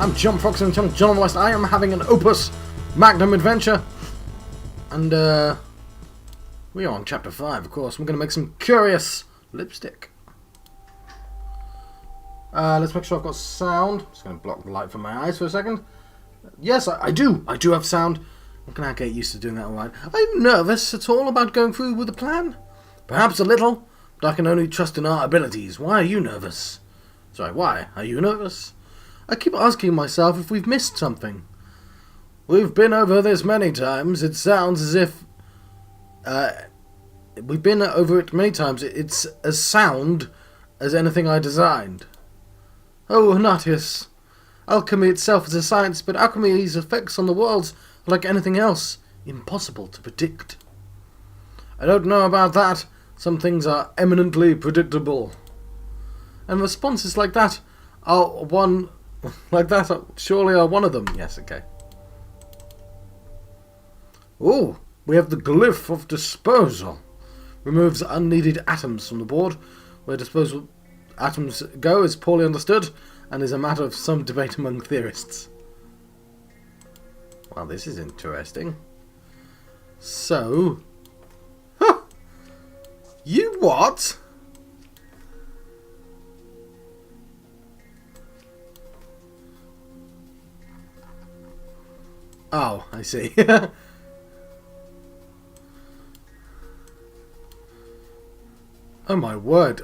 I'm John Fox and John on the West. I am having an Opus Magnum adventure. And we are on chapter 5, of course. We're going to make some curious lipstick. Let's make sure I've got sound. I'm just going to block the light from my eyes for a second. Yes, I do. I do have sound. I'm going to get used to doing that alright. Are you nervous at all about going through with the plan? Perhaps a little, but I can only trust in our abilities. Why are you nervous? Sorry, why are you nervous? I keep asking myself if we've missed something. We've been over this many times. It sounds as if... we've been over it many times. It's as sound as anything I designed. Oh, Natius. Alchemy itself is a science, but alchemy's effects on the worlds are like anything else. Impossible to predict. I don't know about that. Some things are eminently predictable. And responses like that are one... like that surely are one of them. Yes, okay. Oh, we have the glyph of disposal. Removes unneeded atoms from the board. Where disposal atoms go is poorly understood and is a matter of some debate among theorists. Well, this is interesting. So... Huh! You what? Oh, I see. Oh my word.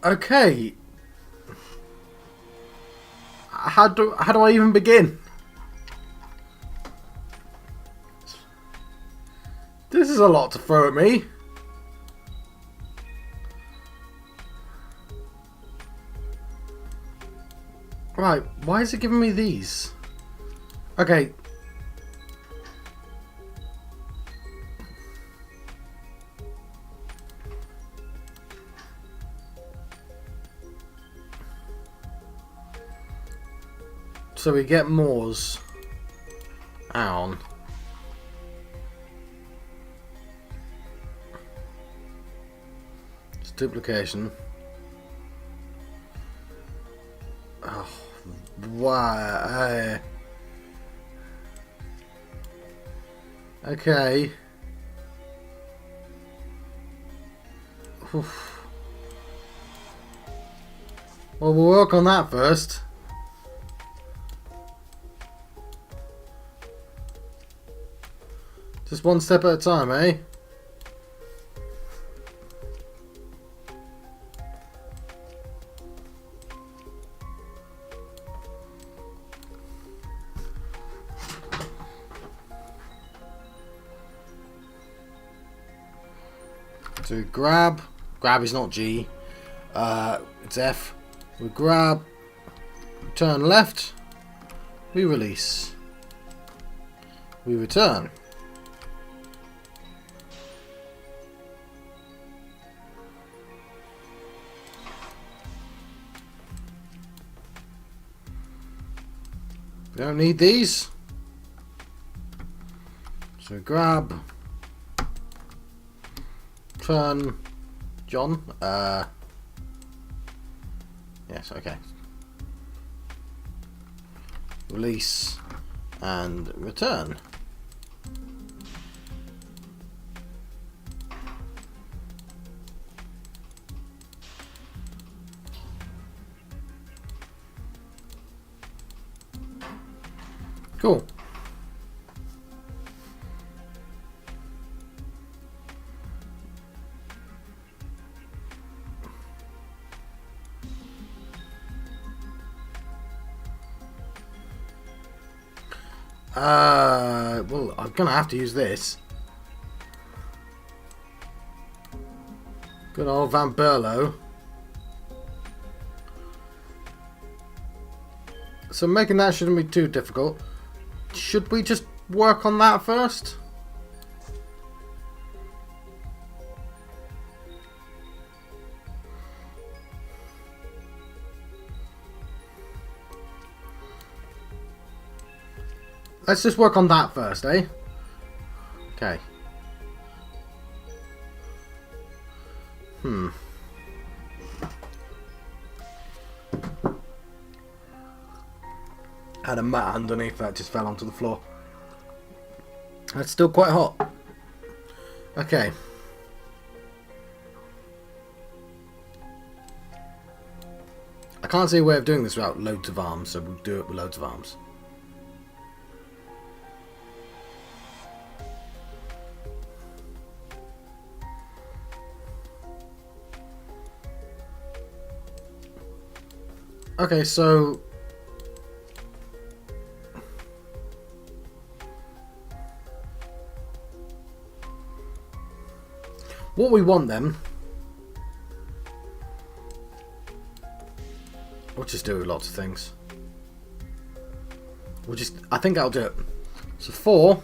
Okay. How do I even begin? This is a lot to throw at me. Right, why is it giving me these? Okay. So we get Moors. Ow. It's duplication. Oh, why? Okay. Oof. Well, we'll work on that first. Just one step at a time, eh? So grab is not G, it's F. We grab, turn left, we release, we return. We don't need these. So grab, turn, John. Yes, okay. Release and return. Cool. Well, I'm gonna have to use this. Good old Van Berlo. So making that shouldn't be too difficult. Should we just work on that first? Let's just work on that first, eh? Okay. Had a mat underneath that just fell onto the floor. That's still quite hot. Okay. I can't see a way of doing this without loads of arms, so we'll do it with loads of arms. Okay, so what we want then, we'll just do lots of things. I think I'll do it. So 4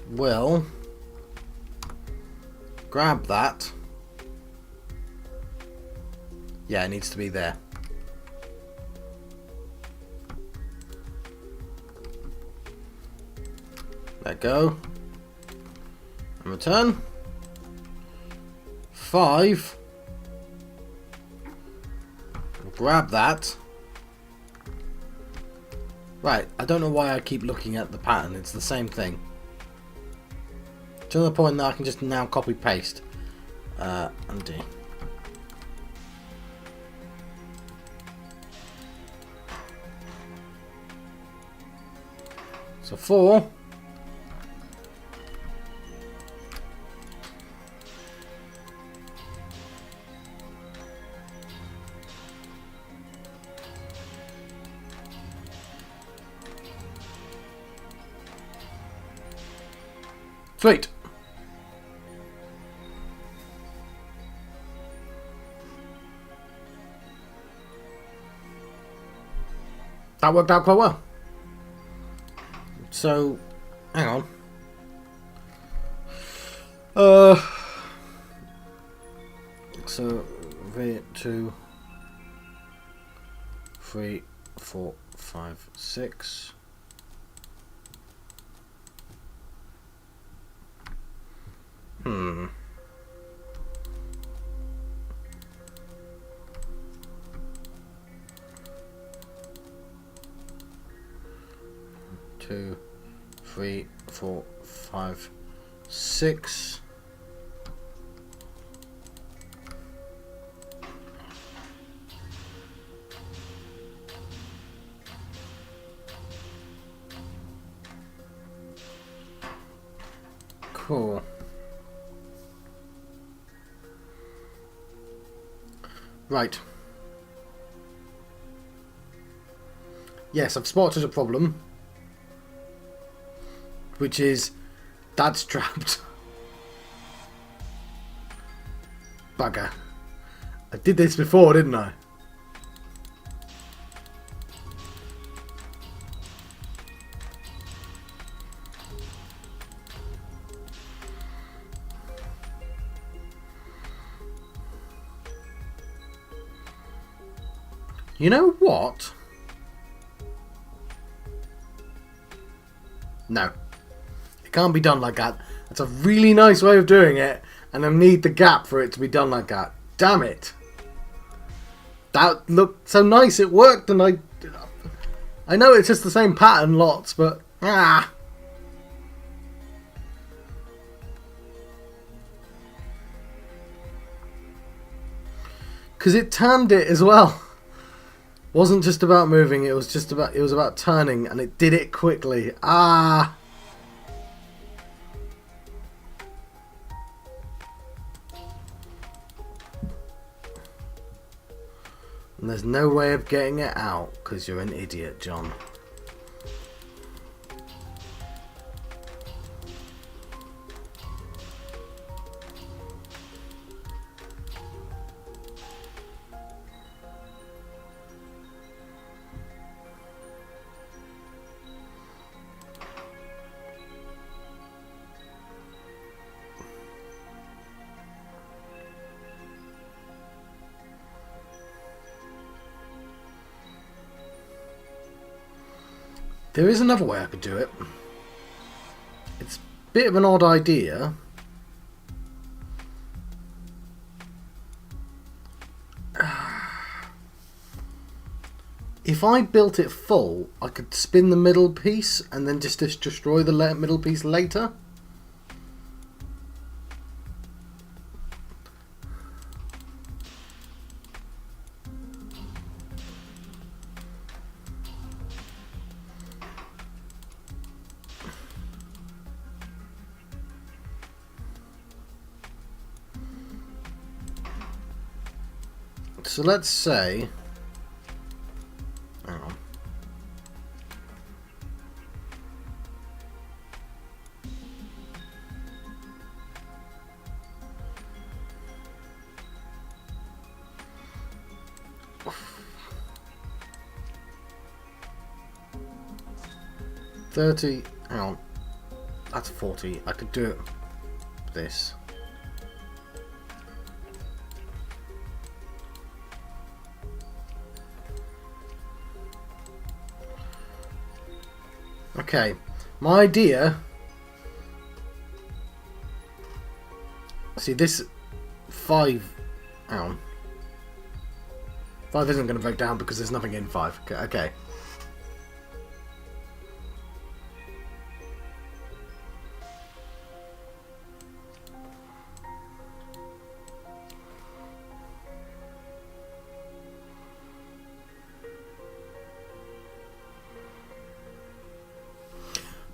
will grab that. Yeah, it needs to be there. Let go. And return. 5. Grab that. Right, I don't know why I keep looking at the pattern. It's the same thing. To the point that I can just now copy paste. Undo. So 4. Sweet. That worked out quite well. So, hang on. So 2, 3, 4, 5, 6. Two, 3, 4, 5, 6. Cool. Right. Yes, I've spotted a problem. Which is, Dad's trapped. Bugger. I did this before, didn't I? You know what? No. It can't be done like that. That's a really nice way of doing it, and I need the gap for it to be done like that. Damn it. That looked so nice, it worked, and I know it's just the same pattern lots, but because it turned it as well. Wasn't just about moving, it was about turning, and it did it quickly. And there's no way of getting it out because you're an idiot, John. There is another way I could do it. It's a bit of an odd idea. If I built it full, I could spin the middle piece and then just destroy the middle piece later. So let's say, hang on. $30, hang on, that's 40. I could do it this. Okay, my idea. See, this 5. Hang on. 5 isn't going to break down because there's nothing in 5. Okay.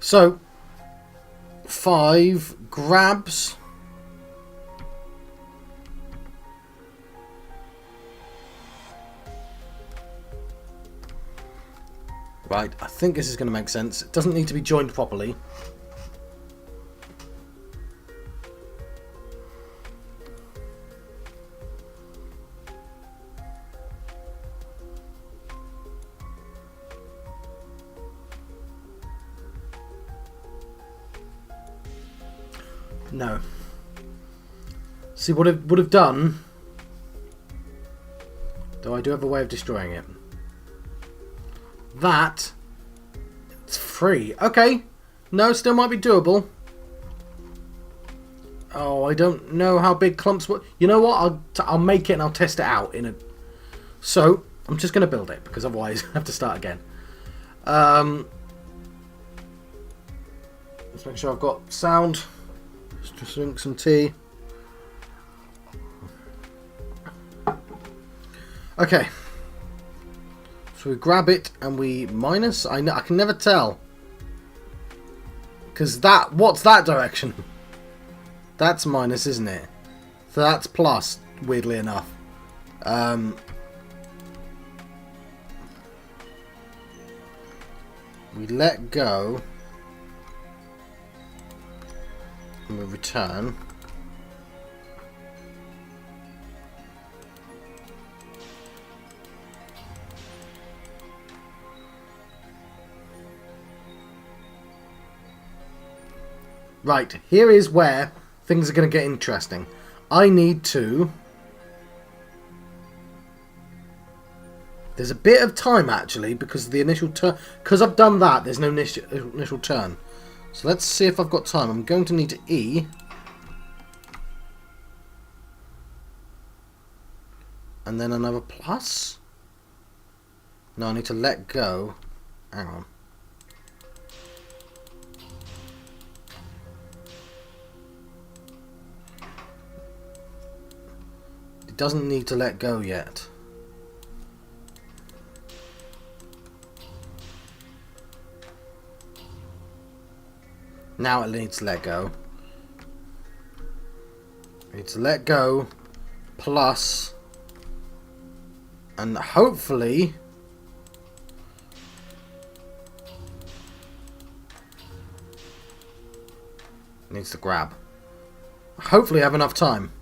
So, 5 grabs. Right, I think this is going to make sense. It doesn't need to be joined properly. No. See, what it would have done, though I do have a way of destroying it. That, it's free. Okay. No, still might be doable. Oh, I don't know how big clumps were. You know what? I'll make it and I'll test it out in a. So I'm just going to build it because otherwise I have to start again. Let's make sure I've got sound. Just drink some tea. Okay. So we grab it and we minus. I can never tell. Because what's that direction? That's minus, isn't it? So that's plus, weirdly enough. We let go. And we return. Right, here is where things are going to get interesting. I need to... There's a bit of time, actually, because of the initial turn. Because I've done that, there's no initial turn. So let's see if I've got time. I'm going to need to E. And then another plus. No, I need to let go. Hang on. It doesn't need to let go yet. Now it needs to let go. It needs to let go, plus, and hopefully it needs to grab. Hopefully I have enough time.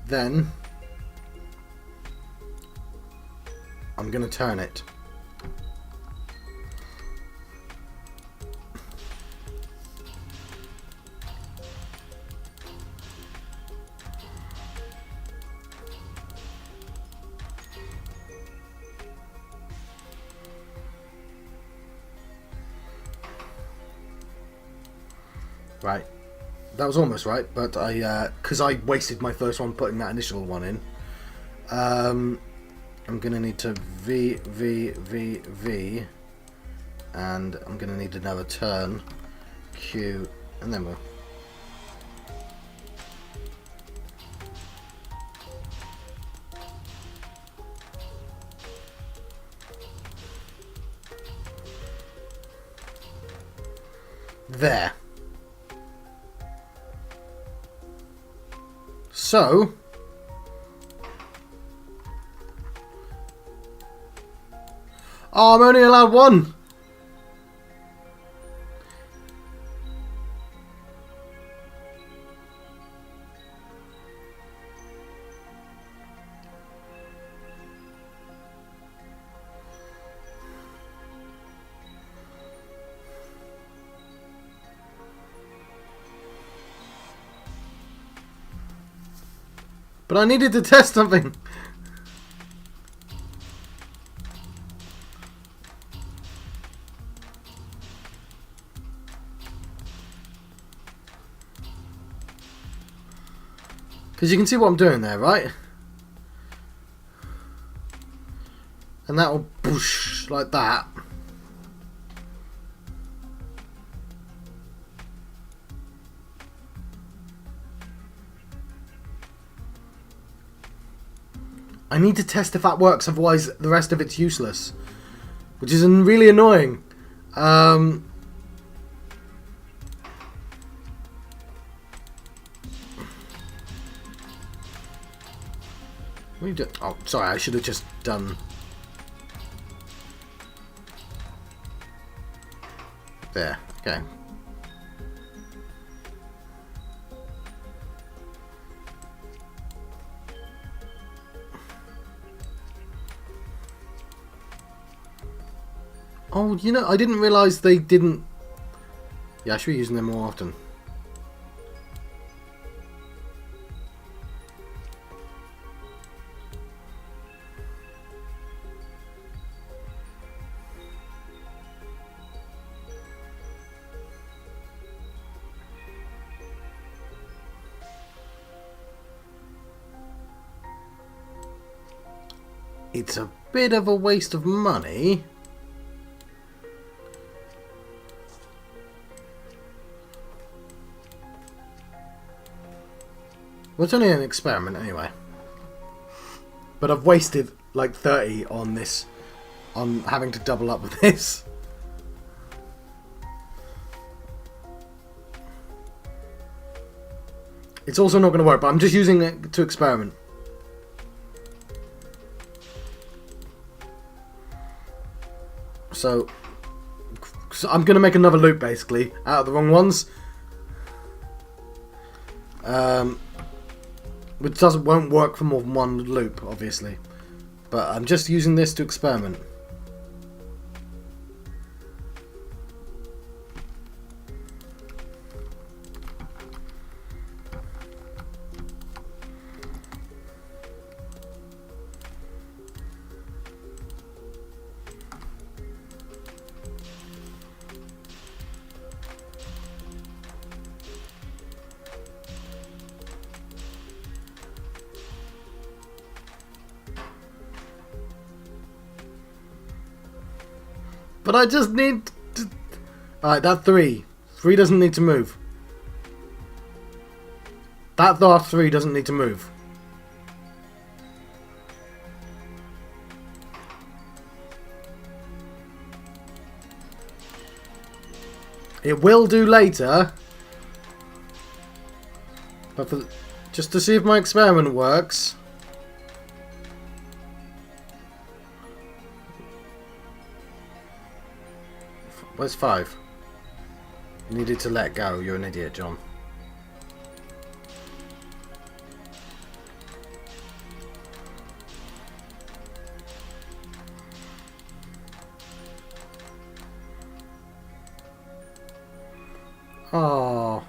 Then I'm going to turn it. Right. That was almost right, but because I wasted my first one putting that initial one in, I'm going to need to V, and I'm going to need another turn, Q, and then we'll... There. So, oh, I'm only allowed one. But I needed to test something. Because you can see what I'm doing there, right? And that will push like that. I need to test if that works, otherwise the rest of it's useless. Which is really annoying. What are you doing? Oh, sorry, I should have just done... There, okay. Oh, you know, I didn't realise they didn't... Yeah, I should be using them more often. It's a bit of a waste of money. Well, it's only an experiment anyway. But I've wasted like 30 on this, on having to double up with this. It's also not going to work, but I'm just using it to experiment. So I'm going to make another loop basically out of the wrong ones. Which won't work for more than one loop, obviously. But I'm just using this to experiment. But I just need to... Alright, that 3. 3 doesn't need to move. That last 3 doesn't need to move. It will do later. But for, just to see if my experiment works... Where's 5? You needed to let go. You're an idiot, John. Oh.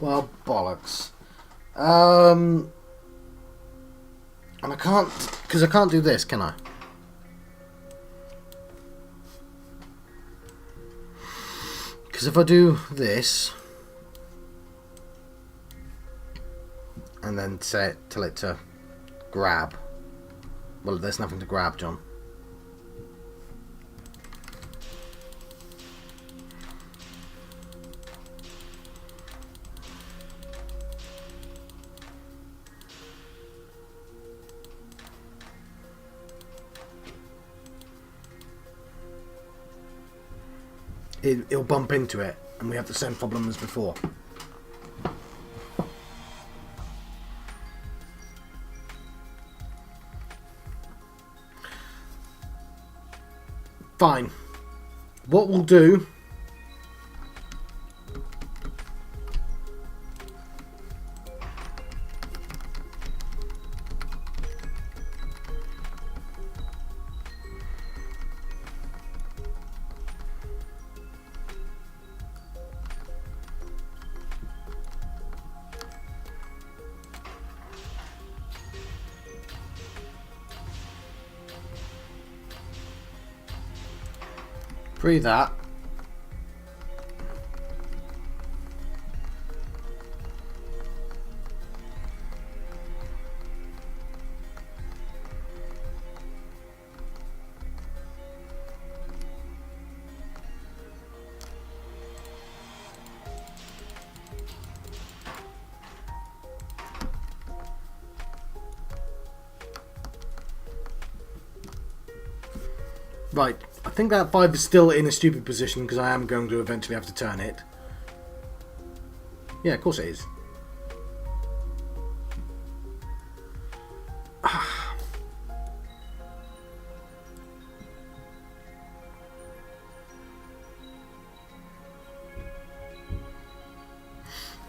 Well, bollocks. And I can't, because I can't do this, can I? Because if I do this, and then tell it to grab, well, there's nothing to grab, John. It'll bump into it, and we have the same problem as before. Fine. What we'll do... Free that. Right, I think that 5 is still in a stupid position because I am going to eventually have to turn it. Yeah, of course it is.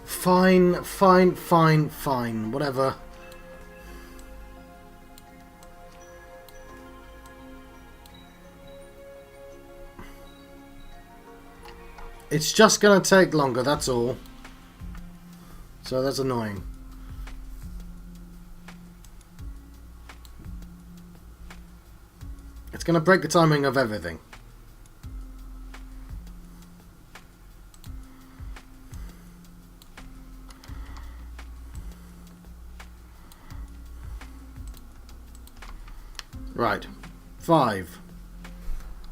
Fine, fine, fine, fine, whatever. It's just going to take longer, that's all. So that's annoying. It's going to break the timing of everything. Right. 5.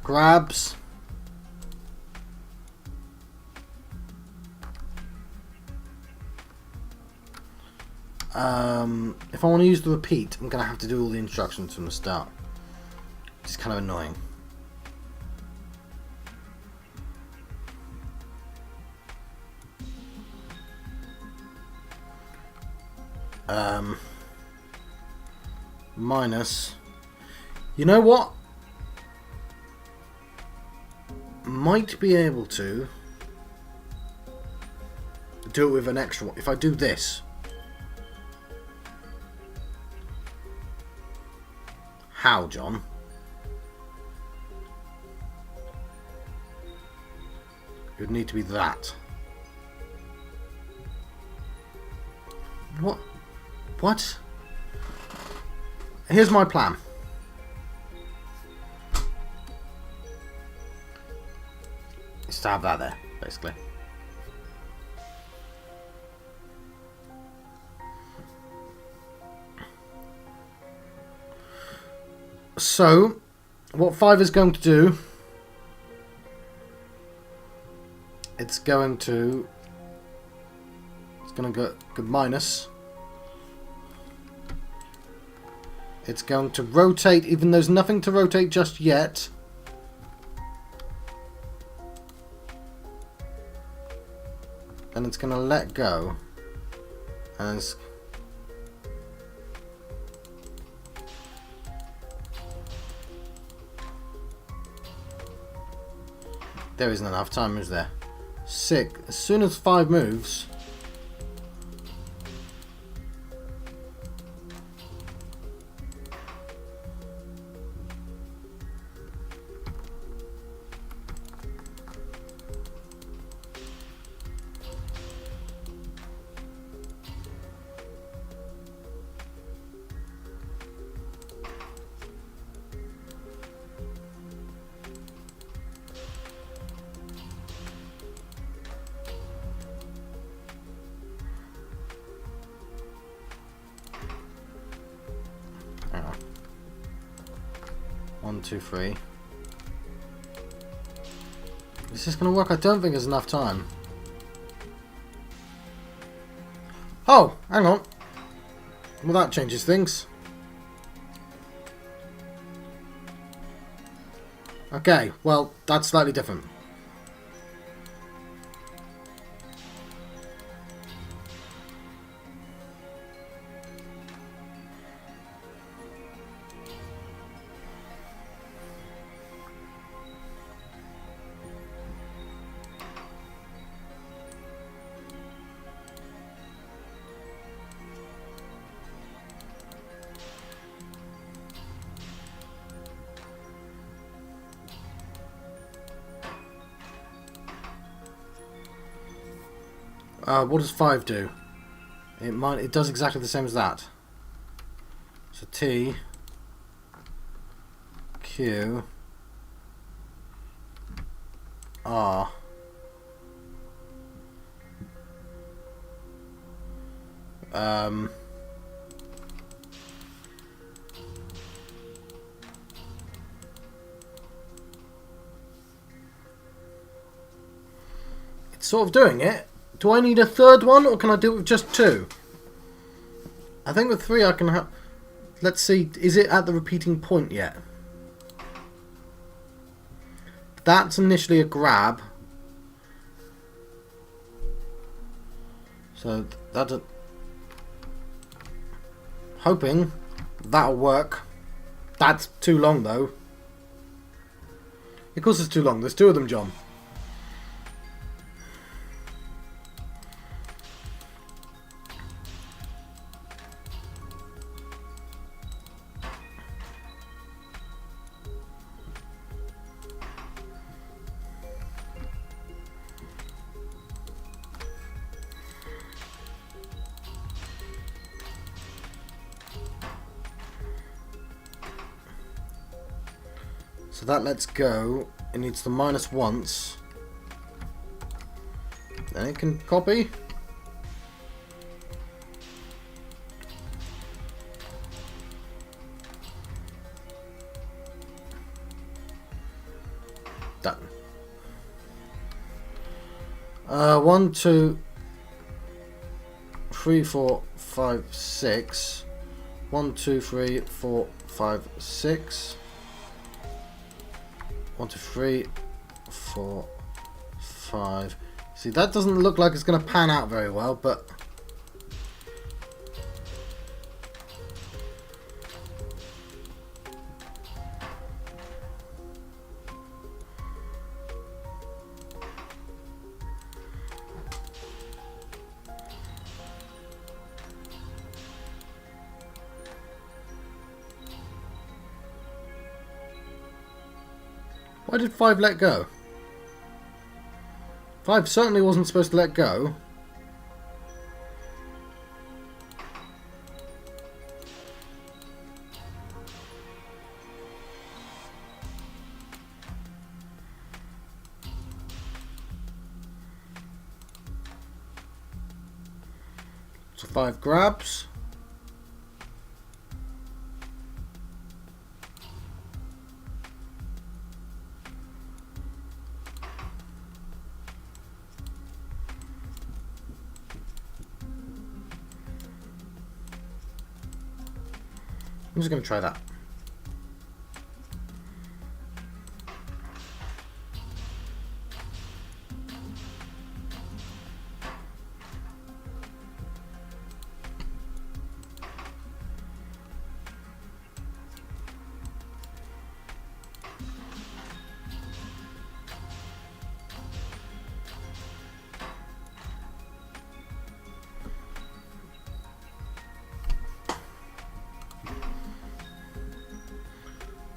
Grabs. If I want to use the repeat, I'm going to have to do all the instructions from the start. Which is kind of annoying. Minus. You know what? Might be able to do it with an extra one. If I do this. How, John? It would need to be that. What? What? Here's my plan. It's to have that there, basically. So, what 5 is going to do, it's going to go minus. It's going to rotate, even though there's nothing to rotate just yet. And it's going to let go. And it's... There isn't enough time, is there? 6. As soon as 5 moves... 1, 2, 3. Is this going to work? I don't think there's enough time. Oh, hang on. Well, that changes things. Okay, well, that's slightly different. What does 5 do? It does exactly the same as that. So T, Q, R, it's sort of doing it. Do I need a third one, or can I do it with just 2? I think with 3 I can have... Let's see, is it at the repeating point yet? That's initially a grab. So that's a... Hoping that'll work. That's too long though. Of course it's too long, there's 2 of them, John. So that lets go. It needs the minus once. Then it can copy. Done. 1, 2, 3, 4, 5, 6. 1, 2, 3, 4, 5, 6. 1, 2, 3, 4, 5. See, that doesn't look like it's going to pan out very well, but... Why did 5 let go? 5 certainly wasn't supposed to let go. So 5 grabs. I'm just going to try that.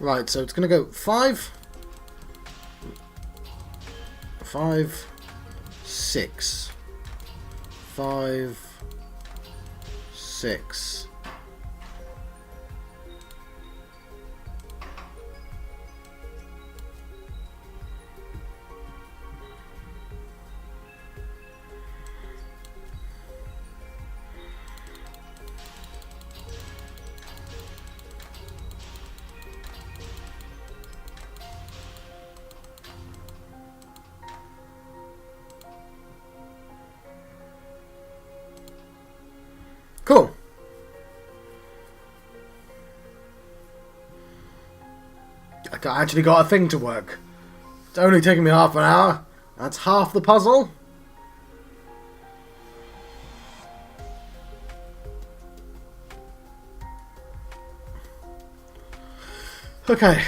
Right, so it's going to go 5, 5, 6, 5, 6. I actually got a thing to work. It's only taking me half an hour. That's half the puzzle. Okay.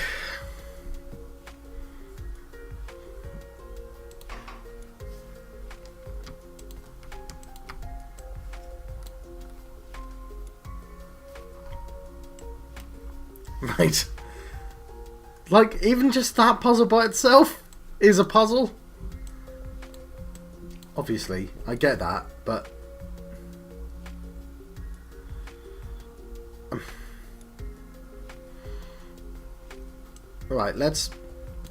Right. Like, even just that puzzle by itself is a puzzle. Obviously, I get that, but... Right, let's...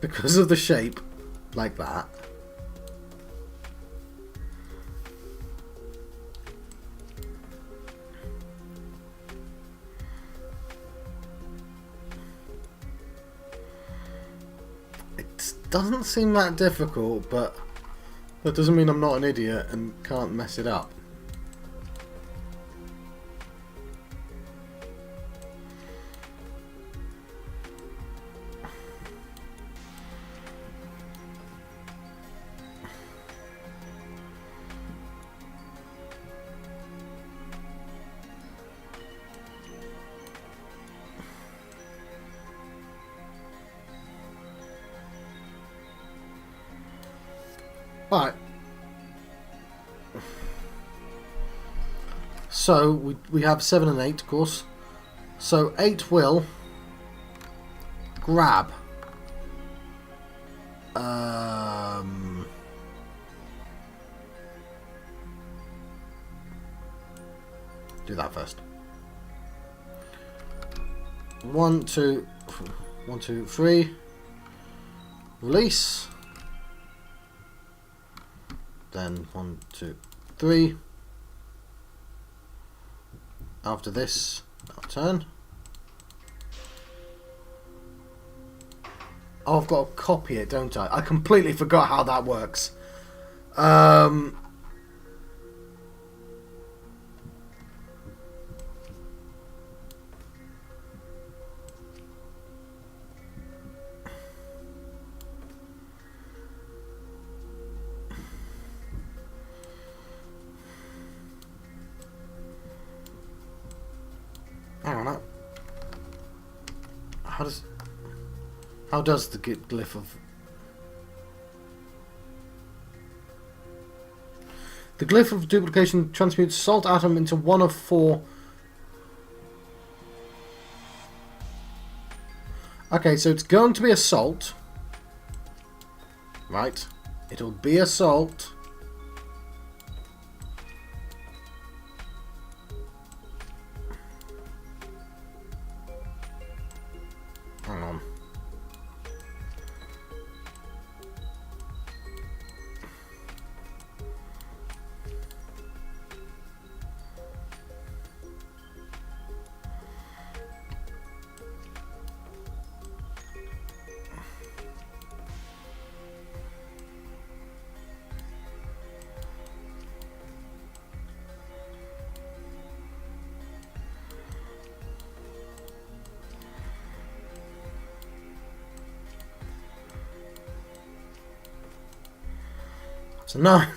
Because of the shape, like that. It doesn't seem that difficult, but that doesn't mean I'm not an idiot and can't mess it up. Right. So we have 7 and 8, of course. So 8 will grab. Do that first. 1, 2, 1, 2, 3. Release. Then 1, 2, 3. After this, I'll turn. Oh, I've got to copy it, don't I? I completely forgot how that works. Hang on. How does the glyph of... The glyph of duplication transmutes salt atom into one of 4... Okay, so it's going to be a salt. Right. It'll be a salt. Hang on. So 9.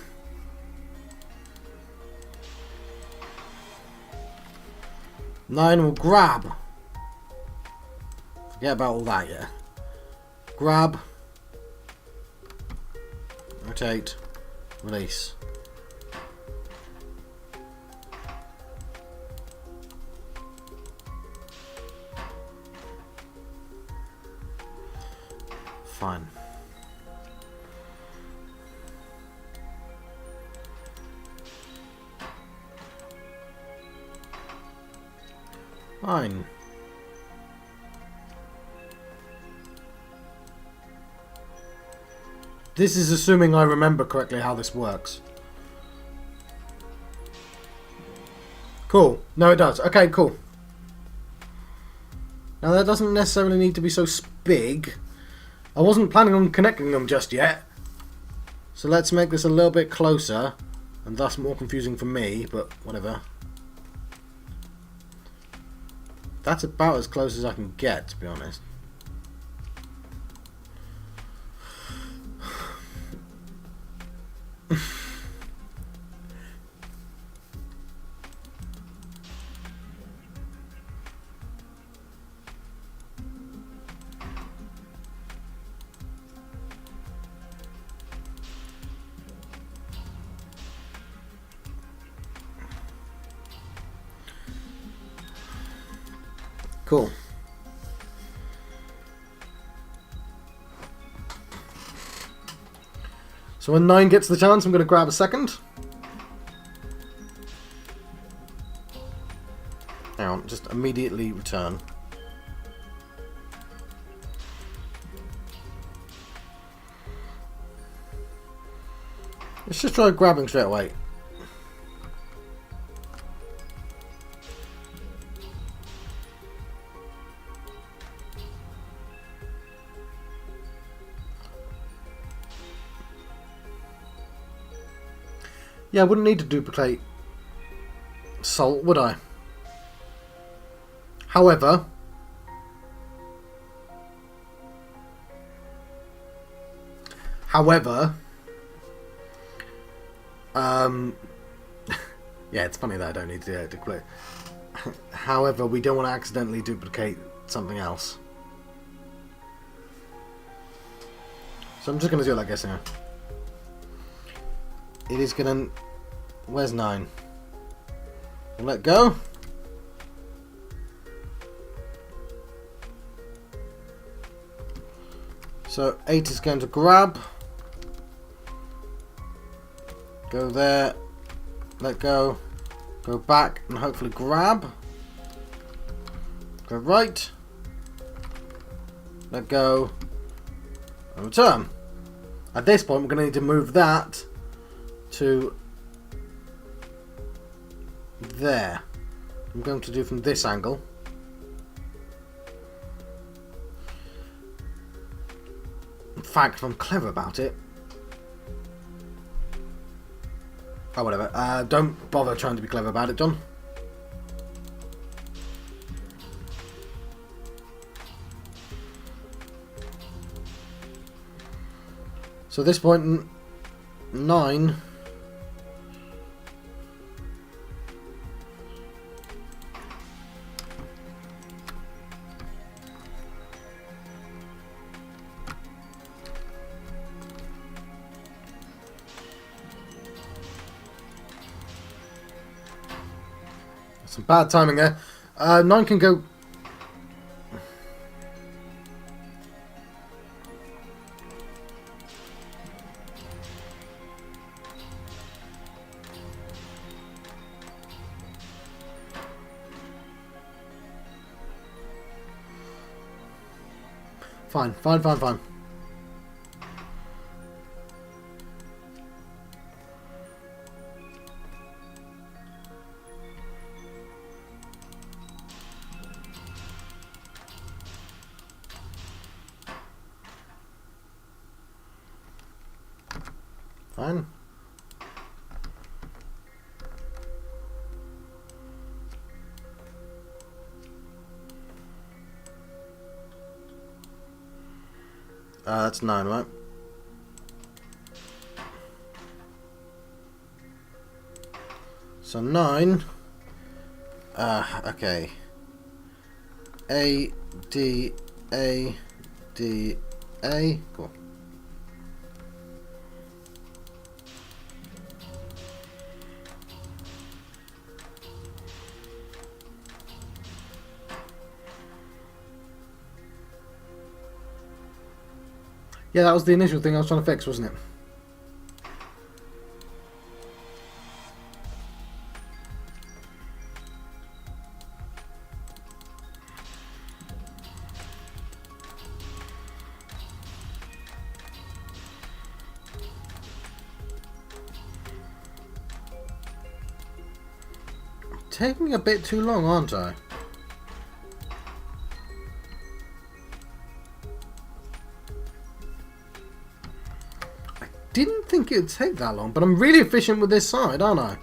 Nine will grab. Forget about all that, yeah. Grab. Rotate. Release. Fine. Fine. This is assuming I remember correctly how this works. Cool. No, it does. Okay, cool. Now, that doesn't necessarily need to be so big. I wasn't planning on connecting them just yet. So let's make this a little bit closer, and thus more confusing for me, but whatever. That's about as close as I can get, to be honest. Cool. So when 9 gets the chance, I'm going to grab a second. Hang on, just immediately return. Let's just try grabbing straight away. Yeah, I wouldn't need to duplicate salt, would I? However, yeah, it's funny that I don't need to duplicate. However, we don't want to accidentally duplicate something else. So I'm just going to do it like this now. It is going to... Where's 9? Let go. So 8 is going to grab. Go there. Let go. Go back and hopefully grab. Go right. Let go. And return. At this point we're going to need to move that to there. I'm going to do from this angle. In fact, if I'm clever about it... Oh, whatever. Don't bother trying to be clever about it, John. So at this point, 9... Some bad timing there. 9 can go... Fine. Fine. That's 9, right? So 9. Okay. A, D, A, D, A. Cool. Yeah, that was the initial thing I was trying to fix, wasn't it? I'm taking a bit too long, aren't I? Didn't think it would take that long, but I'm really efficient with this side, aren't I?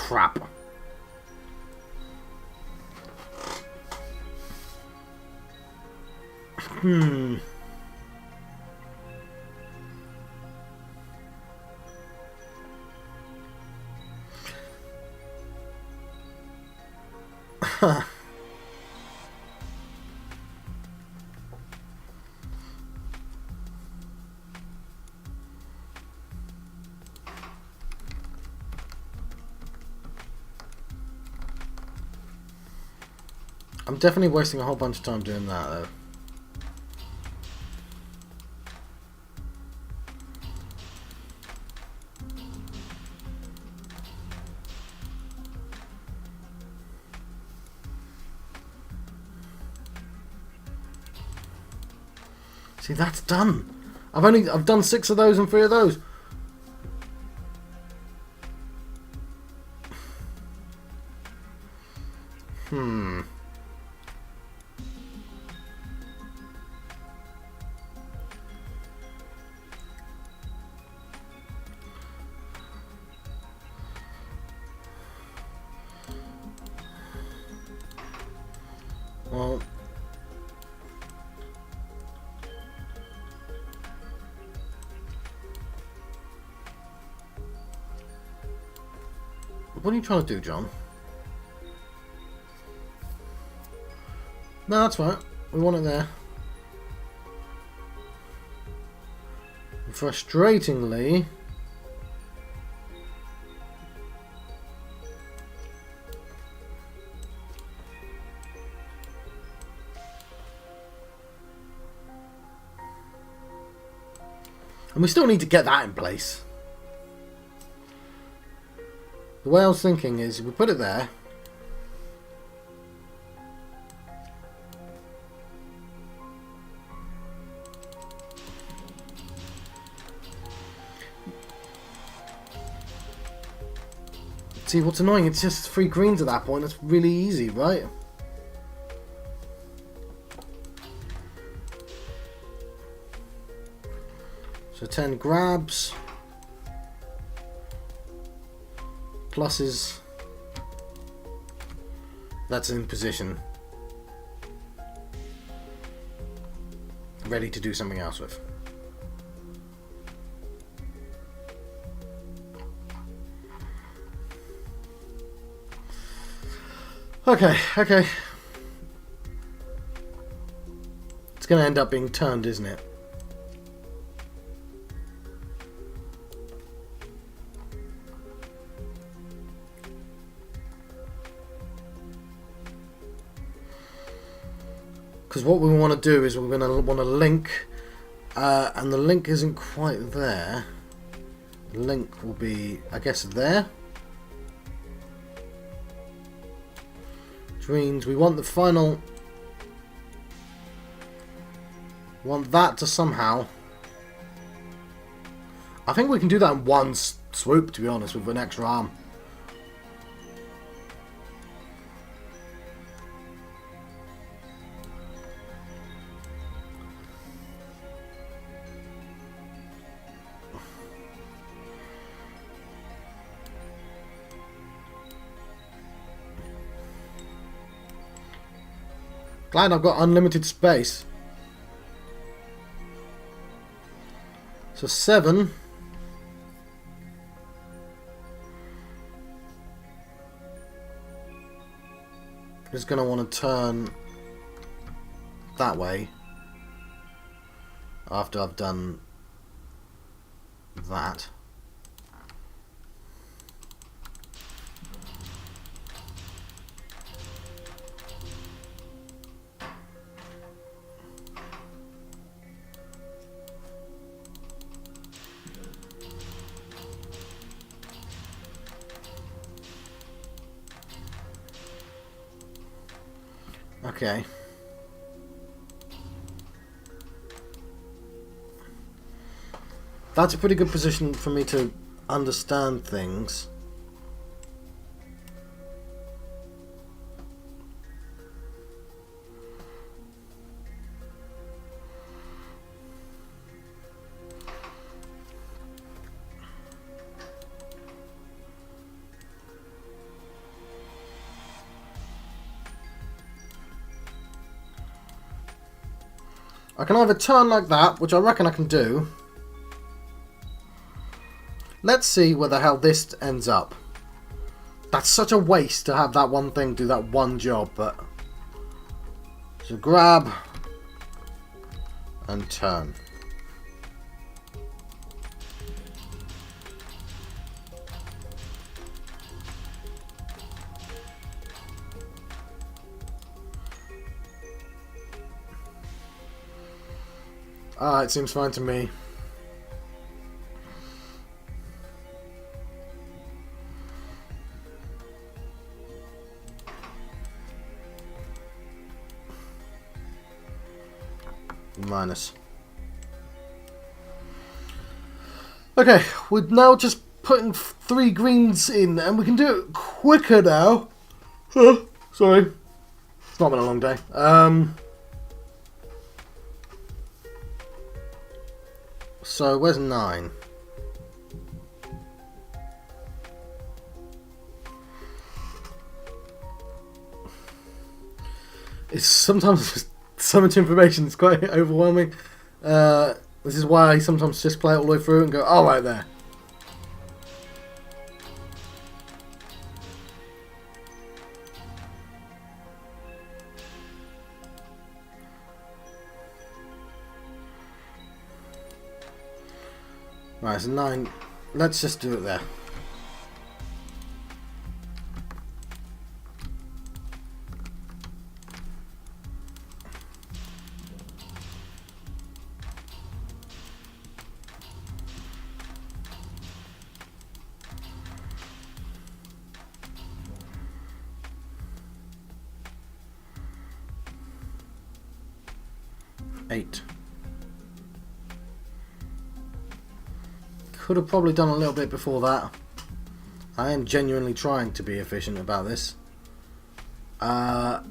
crap. Hmm. I'm definitely wasting a whole bunch of time doing that, though. See, that's done. I've done 6 of those and 3 of those. Hmm. Well, what are you trying to do, John? No, that's right. We want it there. Frustratingly... And we still need to get that in place. The way I was thinking is, we put it there. See, what's annoying, it's just 3 greens at that point. It's really easy, right? So 10 grabs. Pluses. That's in position. Ready to do something else with. Okay. It's going to end up being turned, isn't it? Because what we want to do is we're going to want to link, and the link isn't quite there. The link will be, I guess, there. Which means we want the final... want that to somehow... I think we can do that in one swoop, to be honest, with an extra arm. Glad I've got unlimited space. So 7. Is going to want to turn that way after I've done that. Okay. That's a pretty good position for me to understand things. I can either turn like that, which I reckon I can do. Let's see where the hell this ends up. That's such a waste to have that one thing do that one job, but... So grab and turn. Ah, it seems fine to me. Minus. Okay, we're now just putting 3 greens in, and we can do it quicker now. Sorry. It's not been a long day. So, where's 9? It's sometimes just so much information, it's quite overwhelming. This is why I sometimes just play it all the way through and go, oh, right there. Right, so 9. Let's just do it there. Eight. Could have probably done a little bit before that. I am genuinely trying to be efficient about this. I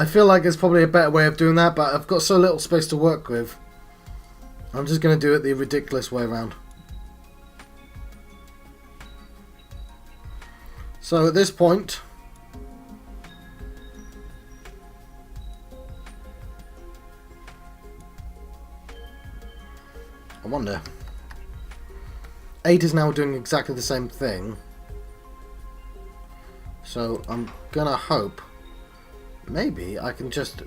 feel like there's probably a better way of doing that, but I've got so little space to work with. I'm just going to do it the ridiculous way around. So at this point, I wonder. 8 is now doing exactly the same thing. So I'm gonna hope maybe I can just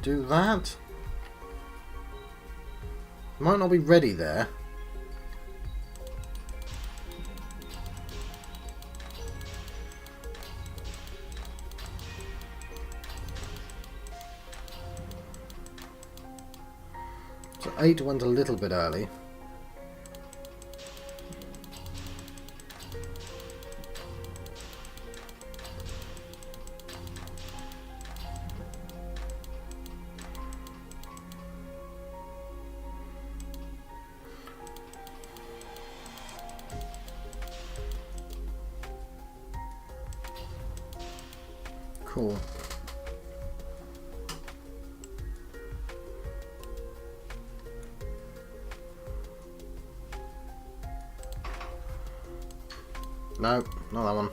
do that. Might not be ready there. So 8 went a little bit early. Cool. No, not that one.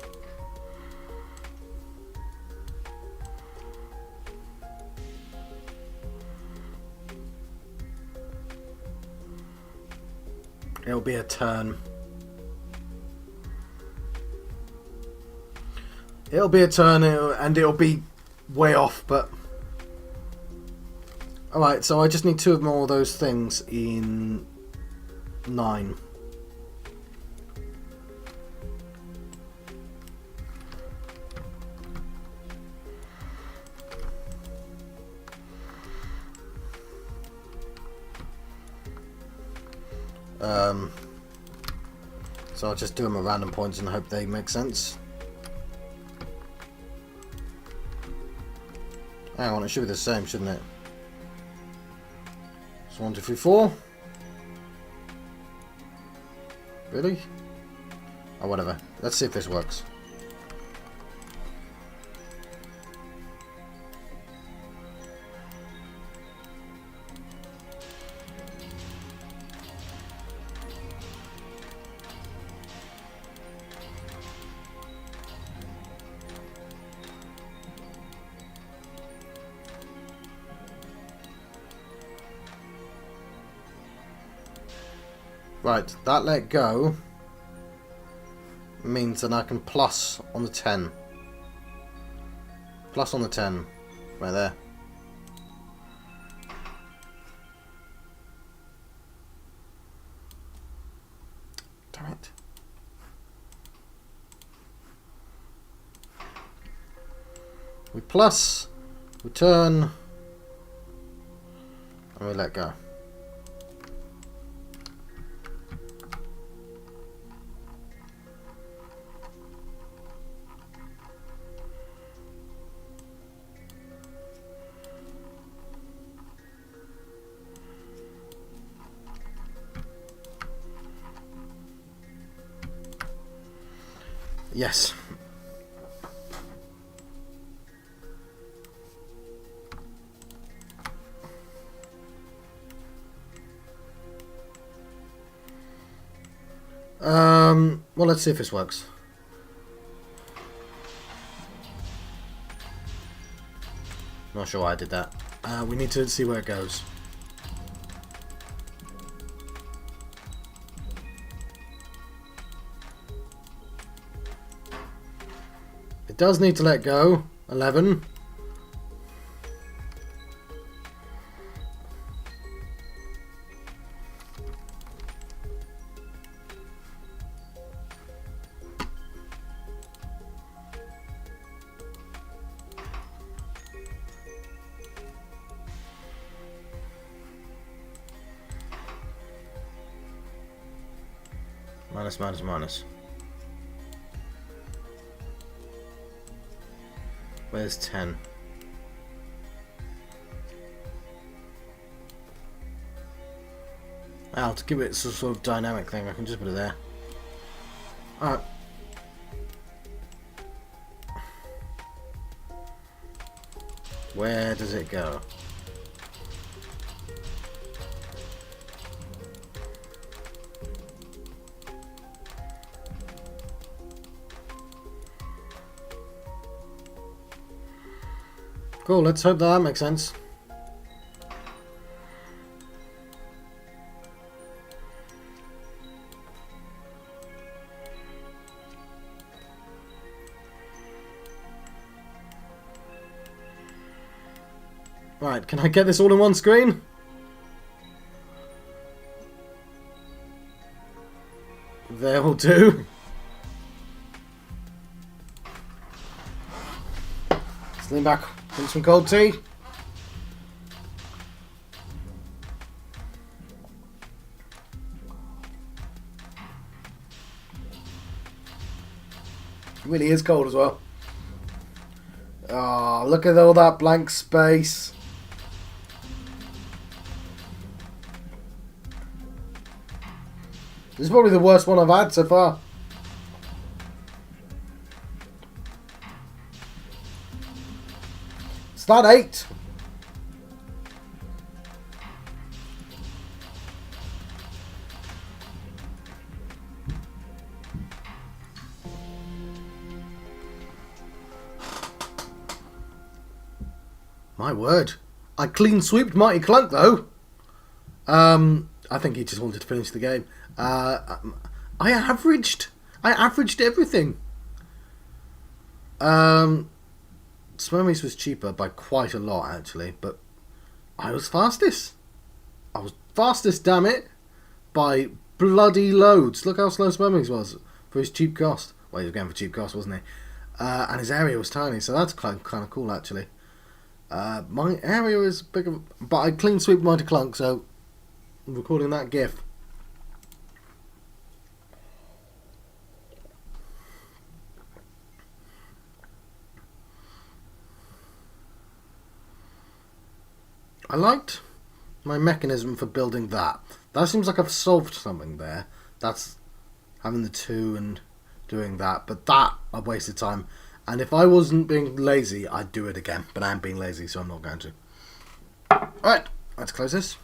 It'll be a turn. It'll be a turn and it'll be way off, but... Alright, so I just need 2 more of those things in 9. So I'll just do them at random points and hope they make sense. Hang on, it should be the same, shouldn't it? So 1, 2, 3, 4. Really? Oh, whatever. Let's see if this works. Right, that let go means that I can plus on the 10. Plus on the 10. Right there. Damn it. We plus, we turn, and we let go. Yes. Well, let's see if this works. Not sure why I did that. We need to see where it goes. It does need to let go. 11. Minus, minus, minus. Where's 10? Well, to give it some sort of dynamic thing, I can just put it there. Alright. Where does it go? Cool, let's hope that makes sense. Right, can I get this all in one screen? There will do. Let's lean back, drink some cold tea. It really is cold as well. Oh, look at all that blank space. This is probably the worst one I've had so far. It's not 8. My word. I clean sweeped Mighty Clunk though. I think he just wanted to finish the game. I averaged everything. Smermies was cheaper by quite a lot actually, but I was fastest. I was fastest, damn it, by bloody loads. Look how slow Smermies was for his cheap cost. Well, he was going for cheap cost, wasn't he? And his area was tiny, so that's kind of cool actually. My area is bigger, but I clean sweep Mighty Clunk, so I'm recording that GIF. I liked my mechanism for building that. That seems like I've solved something there. That's having the 2 and doing that, but that I've wasted time. And if I wasn't being lazy, I'd do it again. But I am being lazy, so I'm not going to. Alright, let's close this.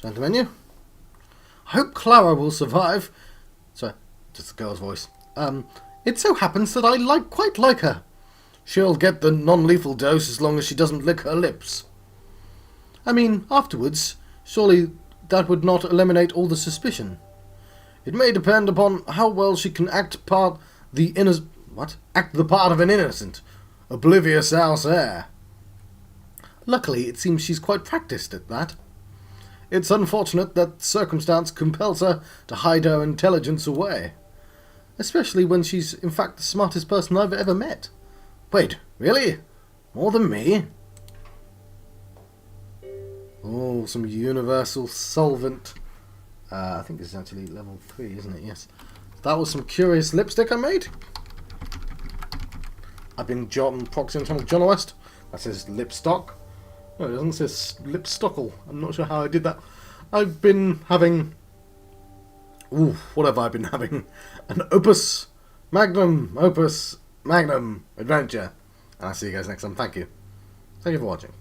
Turn to menu. I hope Clara will survive. Sorry, just the girl's voice. It so happens that I quite like her. She'll get the non-lethal dose as long as she doesn't lick her lips. I mean, afterwards, surely that would not eliminate all the suspicion. It may depend upon how well she can act the part of an innocent, oblivious house heir. Luckily, it seems she's quite practiced at that. It's unfortunate that circumstance compels her to hide her intelligence away. Especially when she's, in fact, the smartest person I've ever met. Wait, really? More than me? Oh, some universal solvent. I think this is actually level 3, isn't it? Yes. That was some curious lipstick I made. I've been proxy on channel John West. That says lipstock. No, it doesn't say lipstockle. I'm not sure how I did that. I've been having... Ooh, what have I been having? An Opus Magnum adventure. And I'll see you guys next time. Thank you. Thank you for watching.